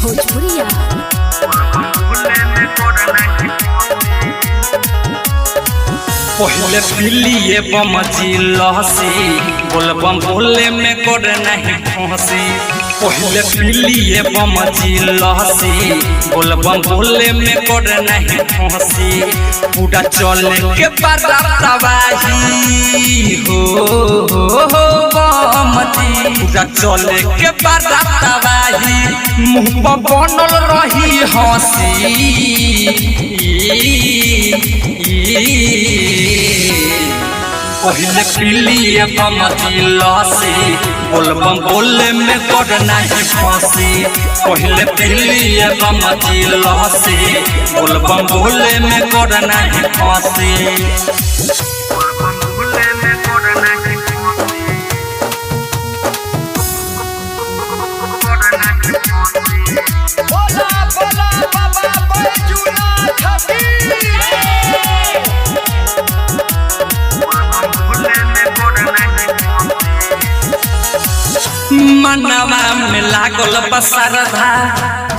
भोजपुरिया। पहले पिलिए बम जिलसी बोलबम बोले में कर नहीं फंसी। पहले पिलिए बम जिलसी बोलबम बोले में कर नहीं फंसी। पूरा चले के बड़ा तबाही हो बम जी। पूरा चले के बड़ा तबाही मुँह पर बनल रही हंसी। पहले पिलिए बम जिलसी बोलबम बोले में कर नहीं फंसी। पहले पिलिए बम जिलसी बोलबम बोले में कर नहीं फंसी। मनवा में लागल बसरधा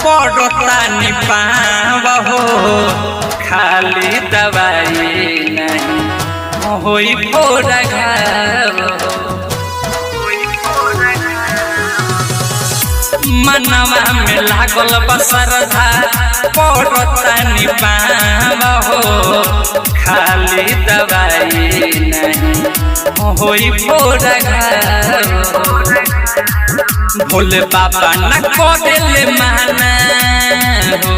पड़ता निपाव हो। खाली दवाई नहीं होई फोड़ा घाव। मनवा में लागल बसरधा पड़ता निपाव हो। खाली दवाई नहीं होई फोड़ा घाव। भोले बाबा न करेले माना हो।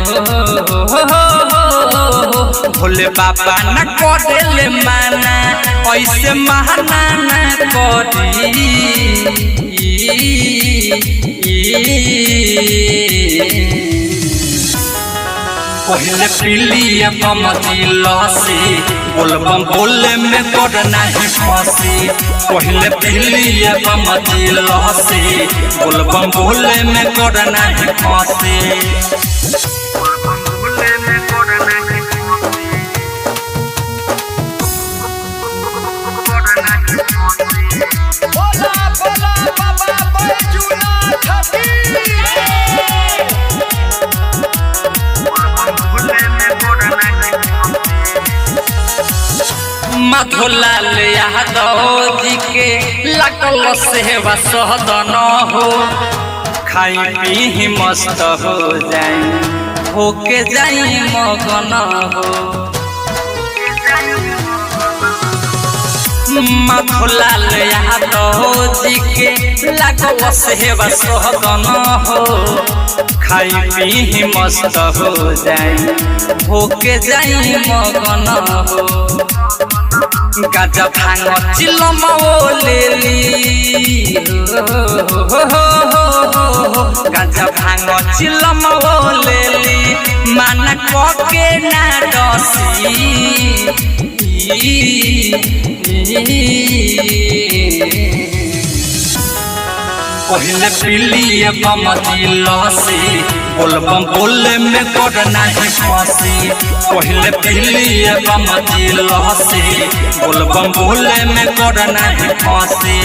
भोले बाबा न करेले माना ऐसे महाना न करी। पहले पिलिए बम जिलसी बोलबम बोले में कर नहीं फंसी। पहले पिलिए बम जिलसी बोलबम बोले में कर नहीं फंसी। मधुलाल यादव जी के लागल सेवा सहदन हो। खाई पी मस्त हो जाई होके जाई मगन हो। मधुलाल यादव जी के लागल सेवा सहदन हो। खाई पी मस्त हो जाई होके जाई मगन हो। गाजा भांग चिलम लेली गाजा भांग चिलम लेली मान के ना डसी। पहले पिलिए बम जिलसी बोलबम बोले में कर नहीं फंसी। पहले पिलिए बम जिलसी बोलबम बोले में कर नहीं फंसी।